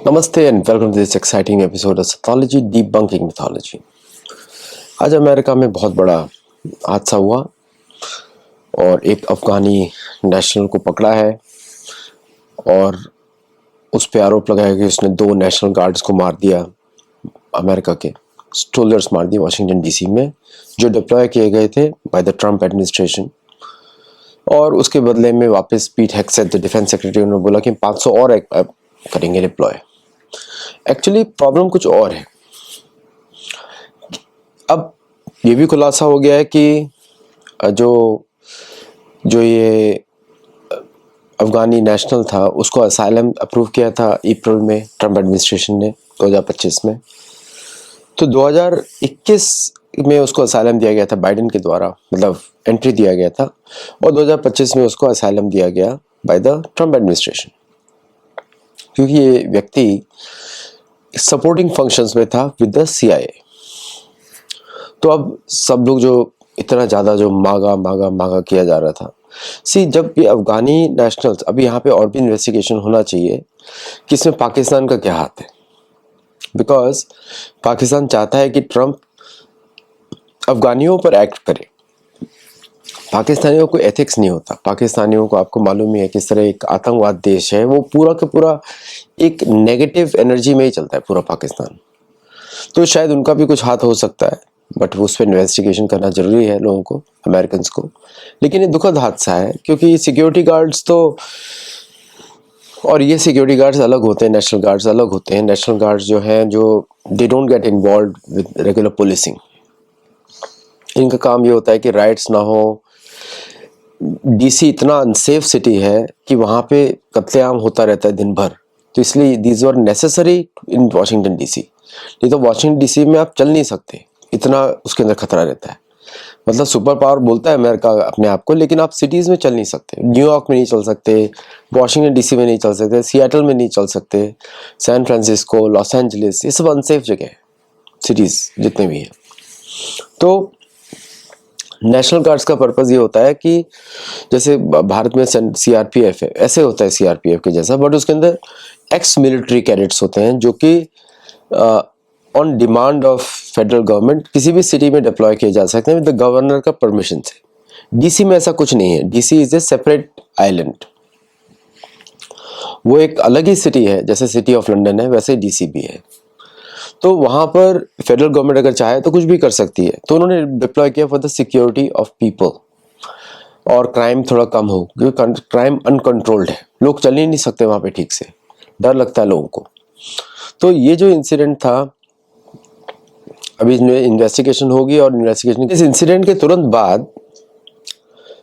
नमस्ते and welcome to this exciting episode of Mythology Debunking Mythology। आज America में बहुत बड़ा हादसा हुआ और एक अफगानी नेशनल को पकड़ा है और उस पर आरोप लगाया कि उसने 2 नेशनल गार्ड्स को मार दिया, अमेरिका के सोल्जर्स मार दिए वाशिंगटन डीसी में, जो डिप्लॉय किए गए थे बाय द ट्रम्प एडमिनिस्ट्रेशन। और उसके बदले में वापस पीट हेग्सेथ डिफेंस सेक्रेटरी ने बोला कि 500 और करेंगे डिप्लॉय। एक्चुअली प्रॉब्लम कुछ और है। अब ये भी खुलासा हो गया है कि जो ये अफगानी नेशनल था उसको असाइलम अप्रूव किया था अप्रैल में ट्रम्प एडमिनिस्ट्रेशन ने 2025 में। तो 2021 में उसको असाइलम दिया गया था बाइडेन के द्वारा, मतलब एंट्री दिया गया था, और 2025 में उसको असाइलम दिया गया बाय द ट्रम्प एडमिनिस्ट्रेशन, क्योंकि ये व्यक्ति सपोर्टिंग फंक्शंस में था विद द CIA। तो अब सब लोग जो इतना ज़्यादा जो मागा किया जा रहा था, जब ये अफगानी नेशनल्स, अभी यहाँ पे और भी इन्वेस्टिगेशन होना चाहिए कि इसमें पाकिस्तान का क्या हाथ है, बिकॉज पाकिस्तान चाहता है कि ट्रम्प अफगानियों पर एक्ट करे। पाकिस्तानियों को एथिक्स नहीं होता। पाकिस्तानियों को, आपको मालूम ही है किस तरह एक आतंकवाद देश है, वो पूरा का पूरा एक नेगेटिव एनर्जी में ही चलता है पूरा पाकिस्तान। तो शायद उनका भी कुछ हाथ हो सकता है, बट उस पर इन्वेस्टिगेशन करना जरूरी है लोगों को, अमेरिकन को। लेकिन ये दुखद हादसा है क्योंकि सिक्योरिटी गार्ड्स तो, और ये सिक्योरिटी गार्ड्स अलग होते हैं, नेशनल गार्ड्स अलग होते हैं। नेशनल गार्ड्स जो हैं, जो they don't get involve with regular policing. इनका काम ये होता है कि राइट्स ना हो। डीसी इतना अनसेफ सिटी है कि वहाँ पे कत्लेआम होता रहता है दिन भर, तो इसलिए these were necessary in Washington DC. नहीं तो वाशिंगटन डीसी में आप चल नहीं सकते, इतना उसके अंदर खतरा रहता है। मतलब सुपर पावर बोलता है अमेरिका अपने आप को, लेकिन आप सिटीज़ में चल नहीं सकते। न्यूयॉर्क में नहीं चल सकते, वाशिंगटन डीसी में नहीं चल सकते, सियाटल में नहीं चल सकते, सैन फ्रांसिस्को, लॉस एंजलिस, ये सब अनसेफ जगह है, सिटीज़ जितने भी हैं। तो नेशनल गार्ड्स का पर्पज़ ये होता है कि जैसे भारत में CRPF है, ऐसे होता है CRPF के जैसा, बट उसके अंदर एक्स मिलिट्री कैडेट्स होते हैं जो कि on demand of federal government किसी भी सिटी में डिप्लॉय किए जा सकते हैं विद द गवर्नर का परमिशन से। डीसी में ऐसा कुछ नहीं है। DC is a separate island, वो एक अलग ही सिटी है। जैसे सिटी ऑफ लंदन है वैसे डीसी भी है। तो वहां पर फेडरल गवर्नमेंट अगर चाहे तो कुछ भी कर सकती है। तो उन्होंने डिप्लॉय किया for the security of people, और क्राइम थोड़ा कम हो, क्योंकि क्राइम अनकंट्रोल्ड है, लोग चल ही नहीं सकते वहां पे ठीक से, डर लगता है लोगों को। तो ये जो इंसिडेंट था, अभी इसमें इन्वेस्टिगेशन होगी, और इन्वेस्टिगेशन, इस इंसिडेंट के तुरंत बाद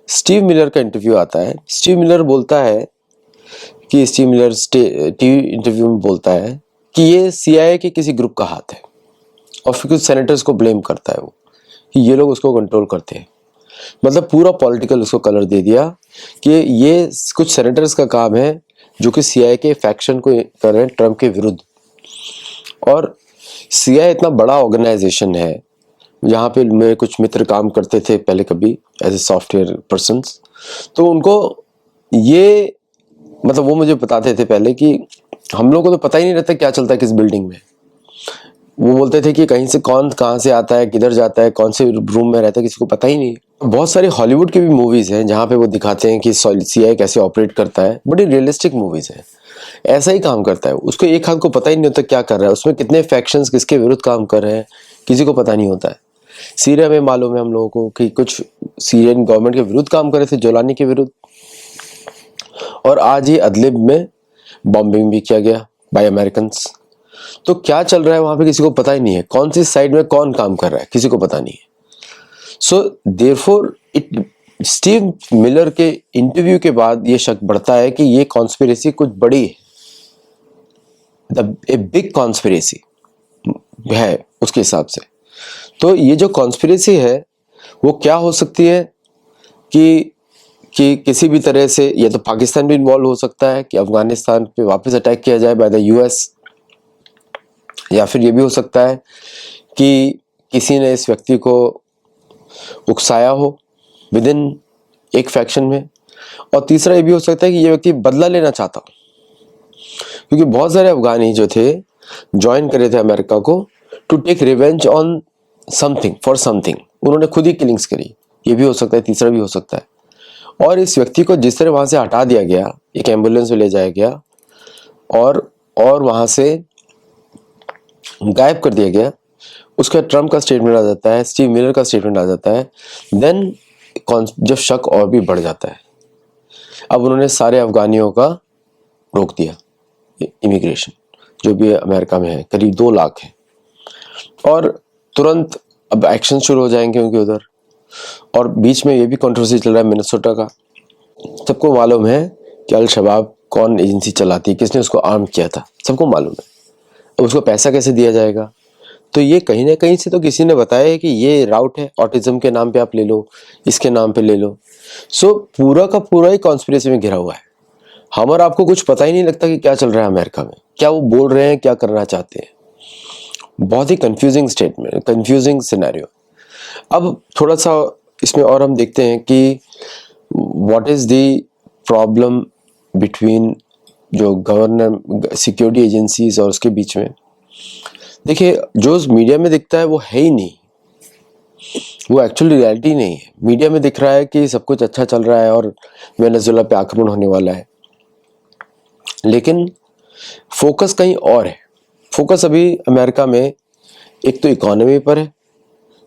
स्टीव मिलर का इंटरव्यू आता है। स्टीव मिलर बोलता है कि टीवी इंटरव्यू में बोलता है कि ये CIA के किसी ग्रुप का हाथ है, और फिर कुछ सेनेटर्स को ब्लेम करता है वो कि ये लोग उसको कंट्रोल करते हैं। मतलब पूरा पॉलिटिकल उसको कलर दे दिया कि ये कुछ सेनेटर्स का काम है जो कि CIA के फैक्शन को कर रहे हैं ट्रम्प के विरुद्ध। और CIA इतना बड़ा ऑर्गेनाइजेशन है, जहाँ पे मेरे कुछ मित्र काम करते थे पहले कभी एज ए सॉफ्टवेयर पर्सन्स, तो उनको ये, मतलब वो मुझे बताते थे पहले कि हम लोगों को तो पता ही नहीं रहता क्या चलता है किस बिल्डिंग में। वो बोलते थे कि कहीं से कौन कहाँ से आता है, किधर जाता है, कौन से रूम में रहता है, किसी को पता ही नहीं। बहुत सारी हॉलीवुड की भी मूवीज हैं जहाँ पे वो दिखाते हैं कि CIA कैसे ऑपरेट करता है। बड़ी रियलिस्टिक मूवीज है, ऐसा ही काम करता है। उसको एक हाथ को पता ही नहीं होता क्या कर रहा है, उसमें कितने फैक्शंस किसके विरुद्ध काम कर रहे हैं किसी को पता नहीं होता है। सीरिया में मालूम है हम लोगों को कि कुछ सीरियन गवर्नमेंट के विरुद्ध काम कर रहे थे, जोलानी के विरुद्ध, और आज ही अदलिब में बॉम्बिंग भी किया गया बाय अमेरिकन। तो क्या चल रहा है वहां पे किसी को पता ही नहीं है, कौन सी साइड में कौन काम कर रहा है किसी को पता नहीं है। सो देयरफॉर स्टीव मिलर के इंटरव्यू के बाद ये शक बढ़ता है कि ये कॉन्स्पिरेसी कुछ बड़ी है, ए बिग कॉन्स्पिरेसी है उसके हिसाब से। तो ये जो कॉन्स्पिरेसी है वो क्या हो सकती है कि किसी भी तरह से या तो पाकिस्तान भी इन्वॉल्व हो सकता है कि अफगानिस्तान पे वापस अटैक किया जाए बाय द US, या फिर ये भी हो सकता है कि किसी ने इस व्यक्ति को उकसाया हो विद इन एक फैक्शन में, और तीसरा ये भी हो सकता है कि ये व्यक्ति बदला लेना चाहता हो। क्योंकि बहुत सारे अफगानी जो थे ज्वाइन करे थे अमेरिका को to take revenge on something for something. उन्होंने खुद ही किलिंग्स करी। ये भी हो सकता है, तीसरा भी हो सकता है। और इस व्यक्ति को जिस तरह वहां से हटा दिया गया, एक एम्बुलेंस में ले जाया गया और वहां से गायब कर दिया गया, उसका ट्रम्प का स्टेटमेंट आ जाता है, स्टीव मिलर का स्टेटमेंट आ जाता है, देन जब शक और भी बढ़ जाता है। अब उन्होंने सारे अफगानियों का रोक दिया इमिग्रेशन, जो भी अमेरिका में है, करीब 2 लाख है। और तुरंत अब एक्शन शुरू हो जाएंगे उनके उधर। और बीच में ये भी कंट्रोवर्सी चल रहा है मिनेसोटा का। सबको मालूम है कि अल शबाब कौन एजेंसी चलाती है, किसने उसको आर्म किया था, सबको मालूम है। अब उसको पैसा कैसे दिया जाएगा? तो ये कहीं ना कहीं से तो किसी ने बताया है कि ये राउट है, ऑटिज्म के नाम पे आप ले लो, इसके नाम पे ले लो। सो पूरा का पूरा ही कॉन्स्पिरेसी में घिरा हुआ है। हम और आपको कुछ पता ही नहीं लगता कि क्या चल रहा है अमेरिका में, क्या वो बोल रहे हैं, क्या करना चाहते हैं। बहुत ही कंफ्यूजिंग स्टेटमेंट, कंफ्यूजिंग सिनेरियो। अब थोड़ा सा इसमें और हम देखते हैं कि what is the problem between जो गवर्नर सिक्योरिटी एजेंसीज और उसके बीच में। देखिए, जो मीडिया में दिखता है वो है ही नहीं, वो एक्चुअली रियलिटी नहीं है। मीडिया में दिख रहा है कि सब कुछ अच्छा चल रहा है और वेनेजुएला पे आक्रमण होने वाला है, लेकिन फोकस कहीं और है। फोकस अभी अमेरिका में एक तो इकोनॉमी पर है,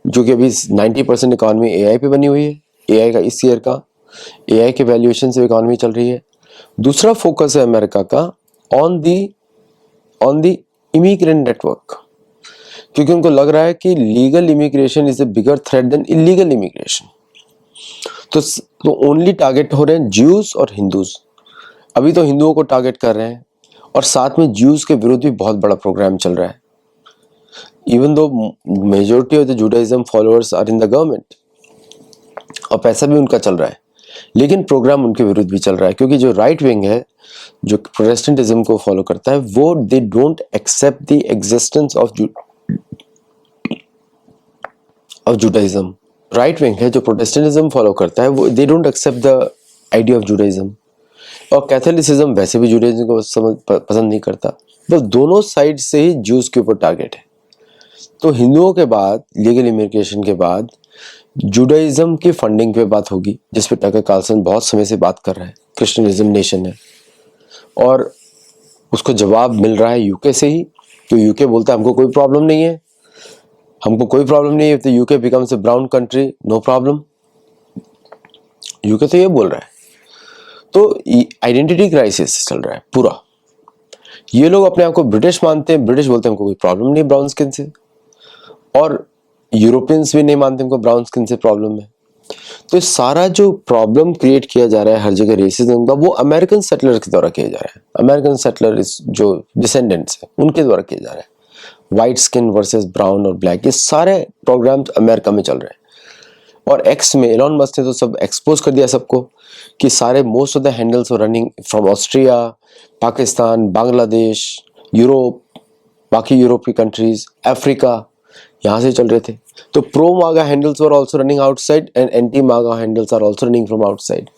जो कि अभी 90% इकोनॉमी एआई पे बनी हुई है। एआई का इस ईयर का एआई के वैल्यूएशन से इकोनॉमी चल रही है। दूसरा फोकस है अमेरिका का ऑन दी इमिग्रेंट नेटवर्क, क्योंकि उनको लग रहा है कि legal immigration is a bigger threat than illegal immigration. तो ओनली टारगेट हो रहे हैं ज्यूज और हिंदूज। अभी तो हिंदुओं को टारगेट कर रहे हैं और साथ में ज्यूज के विरुद्ध भी बहुत बड़ा प्रोग्राम चल रहा है। Even though majority of the Judaism followers are in the government और पैसा भी उनका चल रहा है, लेकिन प्रोग्राम उनके विरुद्ध भी चल रहा है। क्योंकि जो राइट विंग है, जो प्रोटेस्टेंटिज्म को फॉलो करता है, वो they don't accept the existence of Judaism. Right wing है जो प्रोटेस्टेंटिज्म फॉलो करता है, वो they don't accept the idea of Judaism. और कैथोलिसिज्म वैसे भी जुडाइज्म को पसंद नहीं करता। बस दोनों साइड से ही ज्यूज के ऊपर टारगेट है। तो हिंदुओं के बाद, लीगल इमिग्रेशन के बाद, जुडाइज्म की फंडिंग पे बात होगी, जिस पे टकर कार्लसन बहुत समय से बात कर रहा है। क्रिश्चियनिज्म नेशन है और उसको जवाब मिल रहा है यूके से ही। तो यूके बोलता है हमको कोई प्रॉब्लम नहीं है, हमको कोई प्रॉब्लम नहीं है। तो UK becomes a brown country, no problem. UK तो ये बोल रहा है। तो आइडेंटिटी क्राइसिस चल रहा है पूरा। ये लोग अपने आप को ब्रिटिश मानते हैं, ब्रिटिश बोलते हैं हमको कोई प्रॉब्लम नहीं ब्राउन स्किन से, और यूरोपियंस भी नहीं मानते हमको ब्राउन स्किन से प्रॉब्लम है। तो सारा जो प्रॉब्लम क्रिएट किया जा रहा है हर जगह रेसिज्म का, वो अमेरिकन सेटलर के द्वारा किया जा रहा है। अमेरिकन सेटलर जो डिसेंडेंट्स है उनके द्वारा किया जा रहा है। व्हाइट स्किन वर्सेस ब्राउन और ब्लैक, ये सारे प्रोग्राम्स अमेरिका में चल रहे हैं। और एक्स में एलोन मस्क ने तो सब एक्सपोज कर दिया सबको कि सारे most of the handles were running from Austria, Pakistan, Bangladesh, Europe, बाकी यूरोप की कंट्रीज, अफ्रीका, यहाँ से चल रहे थे। तो pro MAGA handles were also running outside and anti MAGA handles are also running from outside.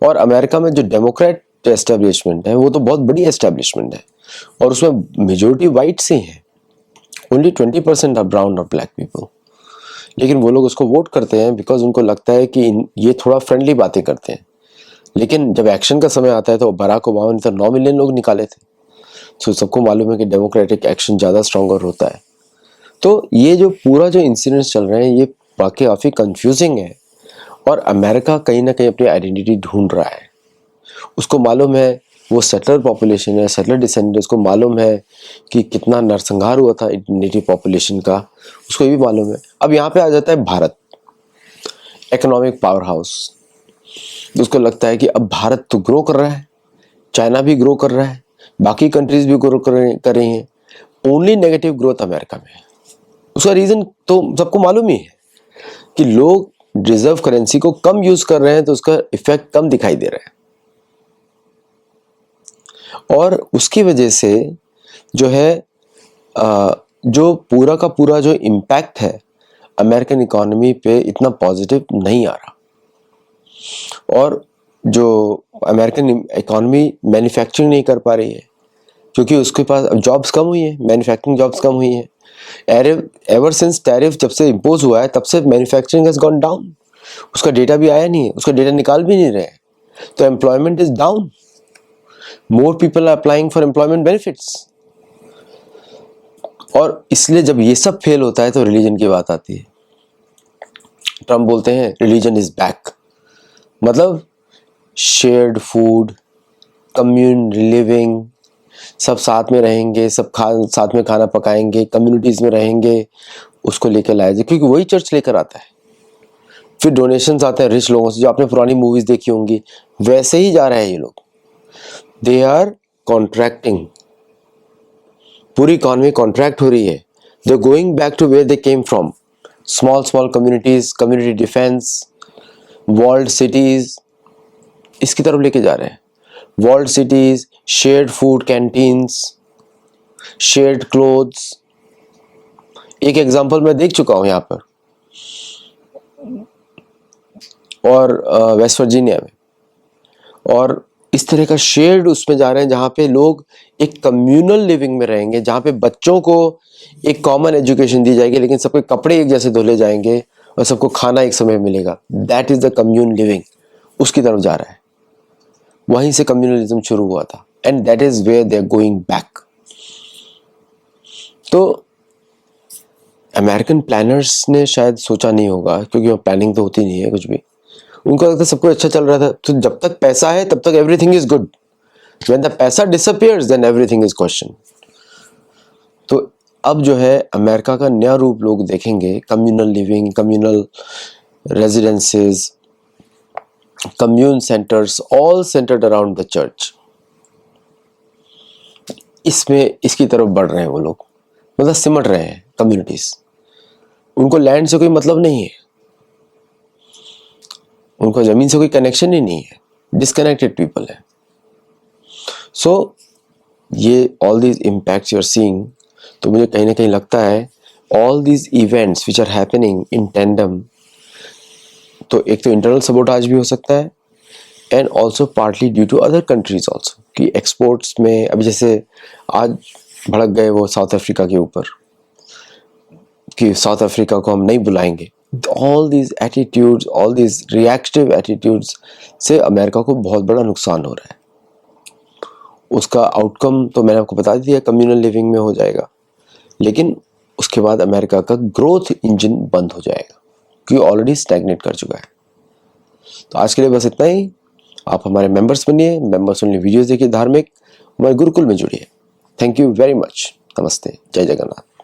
और अमेरिका में जो डेमोक्रेट एस्टेब्लिशमेंट है वो तो बहुत बड़ी एस्टेब्लिशमेंट है और उसमें मेजोरिटी वाइट से है। ओनली 20% आर ब्राउन और ब्लैक पीपल। लेकिन वो लोग उसको वोट करते हैं बिकॉज उनको लगता है कि ये थोड़ा फ्रेंडली बातें करते हैं। लेकिन जब एक्शन का समय आता है तो बराक ओबामा ने तो 9 मिलियन लोग निकाले थे। तो सबको मालूम है कि डेमोक्रेटिक एक्शन ज़्यादा स्ट्रॉन्गर होता है। तो ये जो पूरा जो इंसिडेंट्स चल रहे हैं ये वाकई काफ़ी कंफ्यूजिंग है। और अमेरिका कहीं ना कहीं अपनी आइडेंटिटी ढूंढ रहा है। उसको मालूम है वो सेटलर पॉपुलेशन है, सेटलर डिसेंडेंट्स को मालूम है कि कितना नरसंहार हुआ था नेटिव पॉपुलेशन का, उसको ये भी मालूम है। अब यहाँ पे आ जाता है भारत, इकोनॉमिक पावर हाउस। उसको लगता है कि अब भारत तो ग्रो कर रहा है, चाइना भी ग्रो कर रहा है, बाकी कंट्रीज भी ग्रो कर रही हैं, ओनली नेगेटिव ग्रोथ अमेरिका में है। उसका रीजन तो सबको मालूम ही है कि लोग रिजर्व करेंसी को कम यूज कर रहे हैं, तो उसका इफेक्ट कम दिखाई दे रहा है। और उसकी वजह से जो है जो पूरा का पूरा जो इम्पैक्ट है अमेरिकन इकोनॉमी पे इतना पॉजिटिव नहीं आ रहा। और जो अमेरिकन इकोनॉमी मैन्युफैक्चरिंग नहीं कर पा रही है, क्योंकि उसके पास अब जॉब्स कम हुई है, मैन्युफैक्चरिंग जॉब्स कम हुई हैं। एवर सिंस टैरिफ जब से इम्पोज हुआ है तब से मैन्युफैक्चरिंग हैज गॉन डाउन। उसका डेटा भी आया नहीं है, उसका डेटा निकाल भी नहीं रहे, तो employment is down. More people are applying for employment benefits. और इसलिए जब ये सब फेल होता है तो रिलीजन की बात आती है। ट्रम्प बोलते हैं रिलीजन इज बैक, मतलब शेयर्ड फूड, कम्यून लिविंग, सब साथ में रहेंगे, सब साथ में खाना पकाएंगे, कम्युनिटीज में रहेंगे, उसको लेकर लाया जाए, क्योंकि वही चर्च लेकर आता है। फिर डोनेशंस आते हैं रिच लोगों से, जो आपने पुरानी मूवीज देखी होंगी, वैसे ही जा रहे हैं ये लोग। दे आर कॉन्ट्रैक्टिंग, पूरी इकॉनमी कॉन्ट्रैक्ट हो रही है। They are going back to where they came from, small small communities, community defence, walled cities, इसकी तरफ लेके जा रहे हैं। Walled cities, shared food canteens, shared clothes. एक एग्जांपल मैं देख चुका हूं यहाँ पर और वेस्ट वर्जीनिया में। और इस तरह का शेयर्ड उसमें जा रहे हैं जहाँ पे लोग एक कम्युनल लिविंग में रहेंगे, जहाँ पे बच्चों को एक कॉमन एजुकेशन दी जाएगी, लेकिन सबके कपड़े एक जैसे धुले जाएंगे और सबको खाना एक समय मिलेगा। That is the commune living, उसकी तरफ जा रहा है। वहीं से कम्युनलिज्म शुरू हुआ था, and that is where they are going back. तो अमेरिकन प्लानर्स ने शायद सोचा नहीं होगा, क्योंकि वो प्लानिंग तो होती नहीं है कुछ भी। उनको लगता है सब कुछ अच्छा चल रहा था, तो जब तक पैसा है तब तक everything is good. When the पैसा disappears then everything is question. तो अब जो है अमेरिका का नया रूप लोग देखेंगे, communal living, communal residences, commune centres, all centred around the church. इसमें इसकी तरफ बढ़ रहे हैं वो लोग, मतलब सिमट रहे हैं कम्युनिटीज। उनको लैंड से कोई मतलब नहीं है, उनको जमीन से कोई कनेक्शन ही नहीं है, डिस्कनेक्टेड पीपल है। सो ये all these impacts you are seeing, तो मुझे कहीं ना कहीं लगता है all these events which are happening in tandem, तो एक तो इंटरनल सबोटाज भी हो सकता है, and also partly due to other countries also, कि एक्सपोर्ट्स में अभी जैसे आज भड़क गए वो साउथ अफ्रीका के ऊपर कि साउथ अफ्रीका को हम नहीं बुलाएंगे। All these attitudes, all these reactive attitudes से अमेरिका को बहुत बड़ा नुकसान हो रहा है। उसका आउटकम तो मैंने आपको बता दिया, कम्युनल लिविंग में हो जाएगा, लेकिन उसके बाद अमेरिका का ग्रोथ इंजन बंद हो जाएगा, क्योंकि ऑलरेडी स्टैग्नेट कर चुका है। तो आज के लिए बस इतना ही। आप हमारे मेंबर्स बनिए, मेंबर्स ओनली वीडियोस देखिए, धार्मिक, हमारे गुरुकुल में जुड़िए। Thank you very much. नमस्ते, जय जगन्नाथ।